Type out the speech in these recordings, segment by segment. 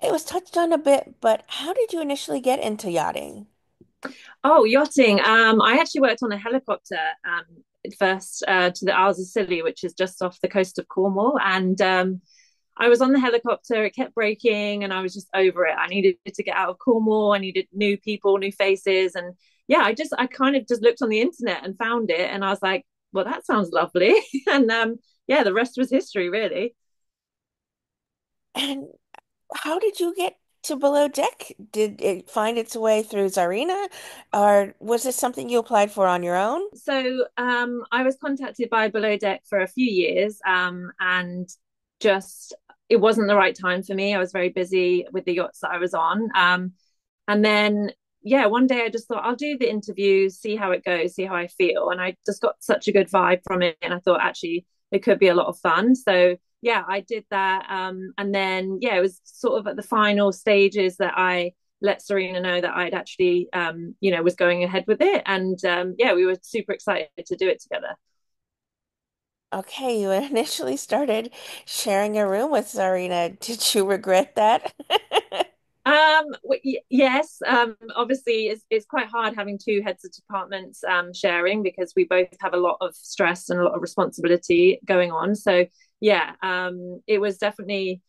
It was touched on a bit, but how did you initially get into yachting? Oh, yachting. I actually worked on a helicopter first to the Isles of Scilly, which is just off the coast of Cornwall. And I was on the helicopter, it kept breaking, and I was just over it. I needed to get out of Cornwall. I needed new people, new faces. And yeah, I kind of just looked on the internet and found it. And I was like, well, that sounds lovely. And yeah, the rest was history, really. And how did you get to below deck? Did it find its way through Zarina, or was this something you applied for on your own? So I was contacted by Below Deck for a few years, and just it wasn't the right time for me. I was very busy with the yachts that I was on, and then yeah, one day I just thought I'll do the interview, see how it goes, see how I feel, and I just got such a good vibe from it, and I thought actually it could be a lot of fun. So yeah, I did that, and then yeah, it was sort of at the final stages that I let Serena know that I'd actually, was going ahead with it. And yeah, we were super excited to do it together. Okay, you initially started sharing a room with Zarina. Did you regret that? Yes, obviously it's quite hard having two heads of departments sharing because we both have a lot of stress and a lot of responsibility going on. So yeah, it was definitely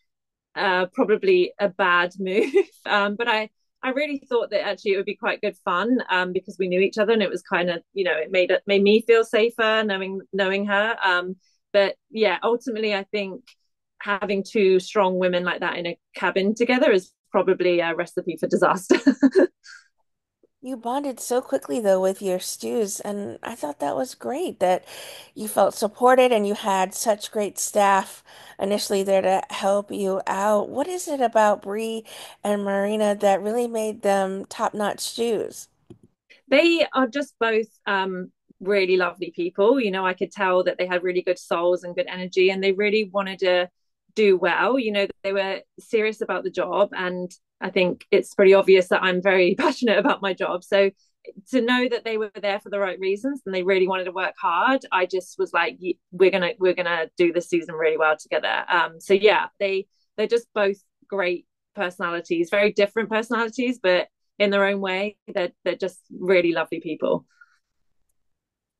probably a bad move. But I really thought that actually it would be quite good fun because we knew each other and it was kind of it made me feel safer knowing her. But yeah, ultimately I think having two strong women like that in a cabin together is probably a recipe for disaster. You bonded so quickly though with your stews, and I thought that was great that you felt supported and you had such great staff initially there to help you out. What is it about Bree and Marina that really made them top-notch stews? They are just both really lovely people. I could tell that they had really good souls and good energy, and they really wanted to do well. They were serious about the job, and I think it's pretty obvious that I'm very passionate about my job. So to know that they were there for the right reasons and they really wanted to work hard, I just was like, we're gonna do this season really well together. So yeah, they're just both great personalities, very different personalities, but in their own way. They're just really lovely people.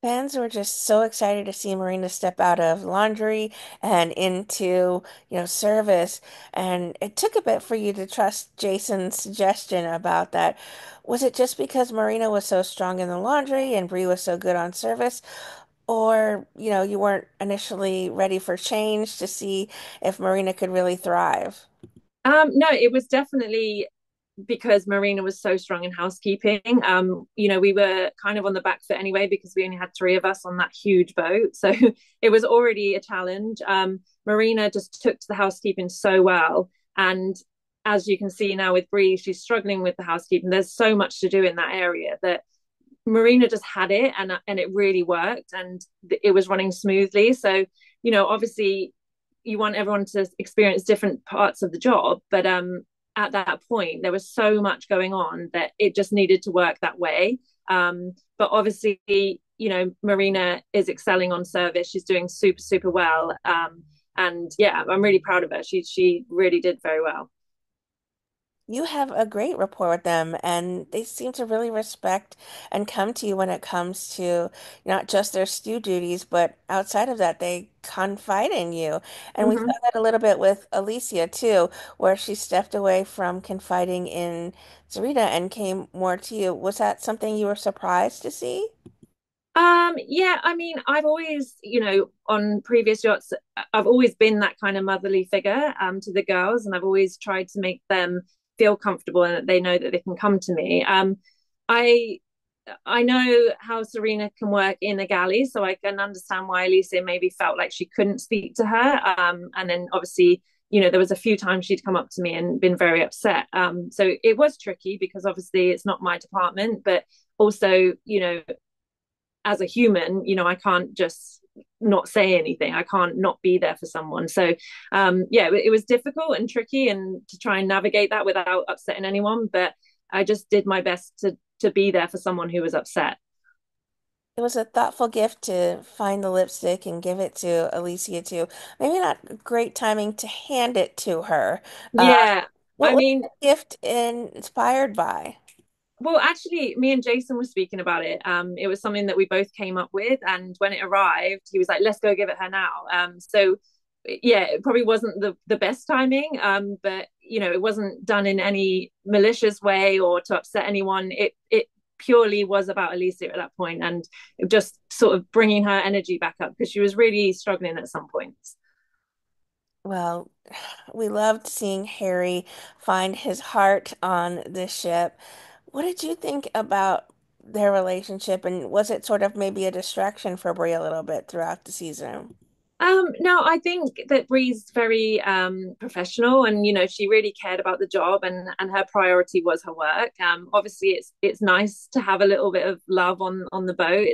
Fans were just so excited to see Marina step out of laundry and into, service. And it took a bit for you to trust Jason's suggestion about that. Was it just because Marina was so strong in the laundry and Bree was so good on service? Or, you weren't initially ready for change to see if Marina could really thrive? No, it was definitely because Marina was so strong in housekeeping. We were kind of on the back foot anyway because we only had three of us on that huge boat. So it was already a challenge. Marina just took to the housekeeping so well. And as you can see now with Bree, she's struggling with the housekeeping. There's so much to do in that area that Marina just had it and it really worked and it was running smoothly. So, obviously you want everyone to experience different parts of the job, but at that point there was so much going on that it just needed to work that way. But obviously, Marina is excelling on service. She's doing super, super well. And yeah, I'm really proud of her. She really did very well. You have a great rapport with them, and they seem to really respect and come to you when it comes to not just their stew duties, but outside of that, they confide in you. And we saw Mm-hmm. that a little bit with Alicia too, where she stepped away from confiding in Sarita and came more to you. Was that something you were surprised to see? Yeah, I mean, I've always, on previous yachts, I've always been that kind of motherly figure to the girls, and I've always tried to make them feel comfortable and that they know that they can come to me. I I know how Serena can work in a galley, so I can understand why Alicia maybe felt like she couldn't speak to her. And then obviously, there was a few times she'd come up to me and been very upset. So it was tricky because obviously it's not my department, but also, as a human, I can't just not say anything. I can't not be there for someone. So yeah, it was difficult and tricky and to try and navigate that without upsetting anyone. But I just did my best to be there for someone who was upset. It was a thoughtful gift to find the lipstick and give it to Alicia too. Maybe not great timing to hand it to her. Uh, Yeah. What I was mean, the gift inspired by? well, actually, me and Jason were speaking about it. It was something that we both came up with, and when it arrived, he was like, "Let's go give it her now." So yeah, it probably wasn't the best timing, but it wasn't done in any malicious way or to upset anyone. It purely was about Alicia at that point, and just sort of bringing her energy back up because she was really struggling at some points. Well, we loved seeing Harry find his heart on this ship. What did you think about their relationship, and was it sort of maybe a distraction for Brie a little bit throughout the season? No, I think that Bree's very professional, and she really cared about the job, and her priority was her work. Obviously, it's nice to have a little bit of love on the boat.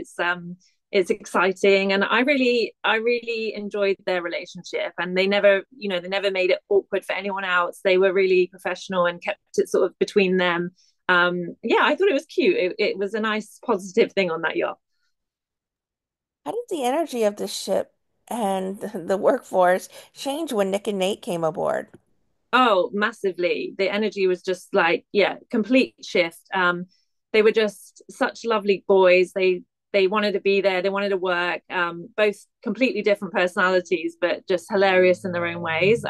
It's exciting, and I really enjoyed their relationship, and they never made it awkward for anyone else. They were really professional and kept it sort of between them. Yeah, I thought it was cute. It was a nice positive thing on that yacht. How did the energy of the ship and the workforce change when Nick and Nate came aboard? Oh, massively. The energy was just like, yeah, complete shift. They were just such lovely boys. They wanted to be there. They wanted to work. Both completely different personalities, but just hilarious in their own ways.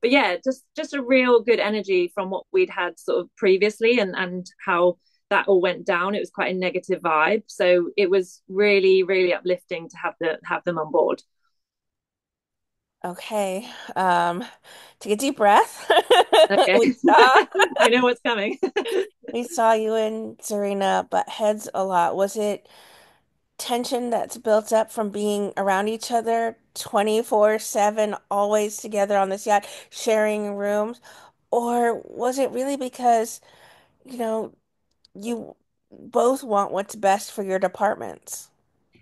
But yeah, just a real good energy from what we'd had sort of previously, and how that all went down. It was quite a negative vibe. So it was really, really uplifting to have them on board. Okay, take a deep breath. Okay. We saw I know what's coming. we saw you and Serena butt heads a lot. Was it tension that's built up from being around each other 24/7, always together on this yacht, sharing rooms? Or was it really because, you know, you both want what's best for your departments?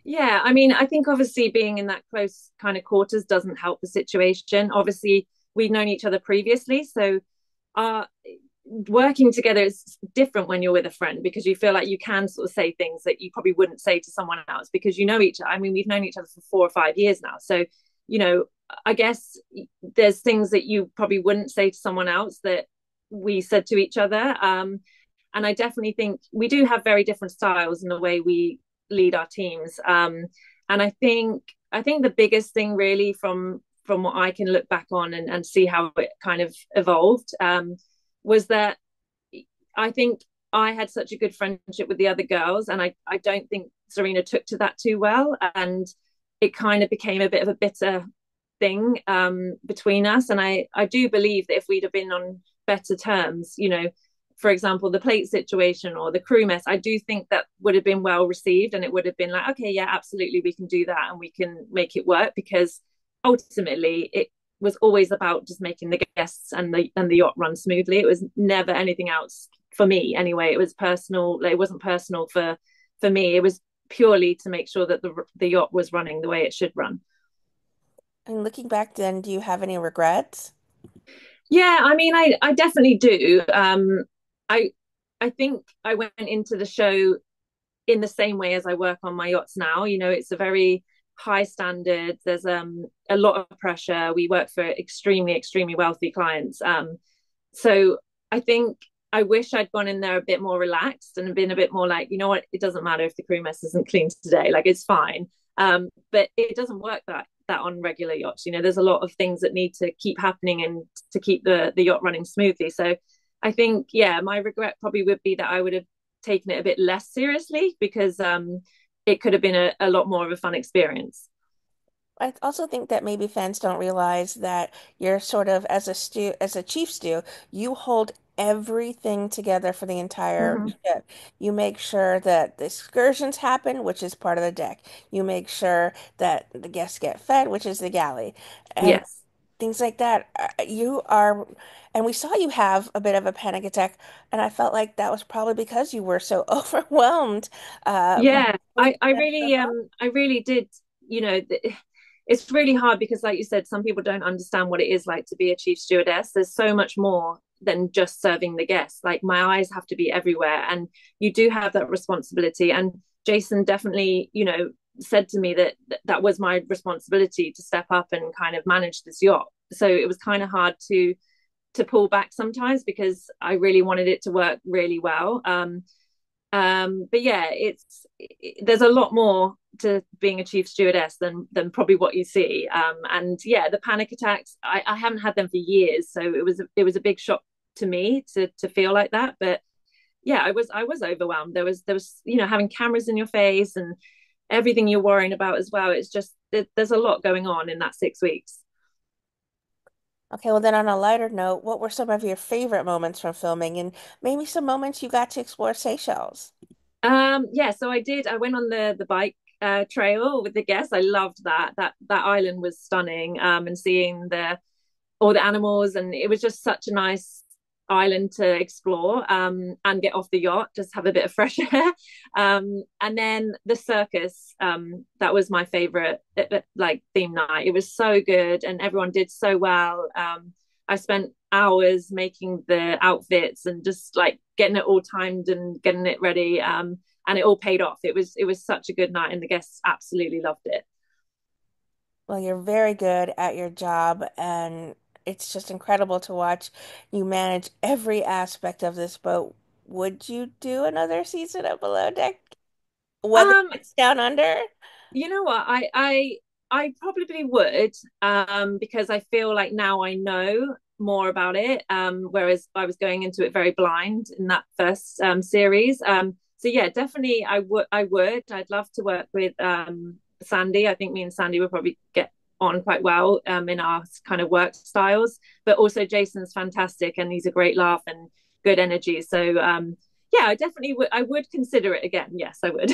Yeah, I mean, I think obviously being in that close kind of quarters doesn't help the situation. Obviously, we've known each other previously, so our working together is different when you're with a friend because you feel like you can sort of say things that you probably wouldn't say to someone else because you know each other. I mean, we've known each other for 4 or 5 years now, so you know, I guess there's things that you probably wouldn't say to someone else that we said to each other. And I definitely think we do have very different styles in the way we lead our teams. And I think the biggest thing really from what I can look back on and see how it kind of evolved was that I think I had such a good friendship with the other girls, and I don't think Serena took to that too well, and it kind of became a bit of a bitter thing between us. And I do believe that if we'd have been on better terms, for example, the plate situation or the crew mess, I do think that would have been well received, and it would have been like, okay, yeah, absolutely, we can do that and we can make it work because ultimately it was always about just making the guests and the yacht run smoothly. It was never anything else for me anyway. It was personal. It wasn't personal for me. It was purely to make sure that the yacht was running the way it should run. And looking back then, do you have any regrets? Yeah, I mean, I definitely do. I I think I went into the show in the same way as I work on my yachts now. It's a very high standard. There's a lot of pressure. We work for extremely, extremely wealthy clients. So I think I wish I'd gone in there a bit more relaxed and been a bit more like, you know what, it doesn't matter if the crew mess isn't clean today, like it's fine. But it doesn't work that on regular yachts. There's a lot of things that need to keep happening and to keep the yacht running smoothly. So I think, yeah, my regret probably would be that I would have taken it a bit less seriously because it could have been a lot more of a fun experience. I also think that maybe fans don't realize that you're sort of as a chief stew, you hold everything together for the entire Mm-hmm. ship. You make sure that the excursions happen, which is part of the deck. You make sure that the guests get fed, which is the galley. And Yes. things like that. You are, and we saw you have a bit of a panic attack, and I felt like that was probably because you were so overwhelmed by Yeah, I everything. really did. You know, it's really hard because, like you said, some people don't understand what it is like to be a chief stewardess. There's so much more than just serving the guests. Like my eyes have to be everywhere, and you do have that responsibility. And Jason definitely, said to me that that was my responsibility to step up and kind of manage this yacht. So it was kind of hard to pull back sometimes because I really wanted it to work really well. But yeah, there's a lot more to being a chief stewardess than probably what you see. And yeah, the panic attacks, I haven't had them for years, so it was a big shock to me to feel like that. But yeah, I was overwhelmed. There was having cameras in your face and everything you're worrying about as well. It's just there's a lot going on in that 6 weeks. Okay, well then on a lighter note, what were some of your favorite moments from filming and maybe some moments you got to explore Seychelles? Yeah, so I did. I went on the bike trail with the guests. I loved that. That island was stunning. And seeing the all the animals, and it was just such a nice island to explore. And get off the yacht, just have a bit of fresh air. And then the circus. That was my favorite like theme night. It was so good, and everyone did so well. I spent hours making the outfits and just like getting it all timed and getting it ready. And it all paid off. It was such a good night, and the guests absolutely loved it. Well, you're very good at your job, and it's just incredible to watch you manage every aspect of this boat. Would you do another season of Below Deck, whether Um, it's down under? you know what? I probably would, because I feel like now I know more about it. Whereas I was going into it very blind in that first series. So yeah, definitely I would. I'd love to work with Sandy. I think me and Sandy would probably get on quite well in our kind of work styles. But also Jason's fantastic, and he's a great laugh and good energy. So yeah, I definitely would. I would consider it again. Yes, I would.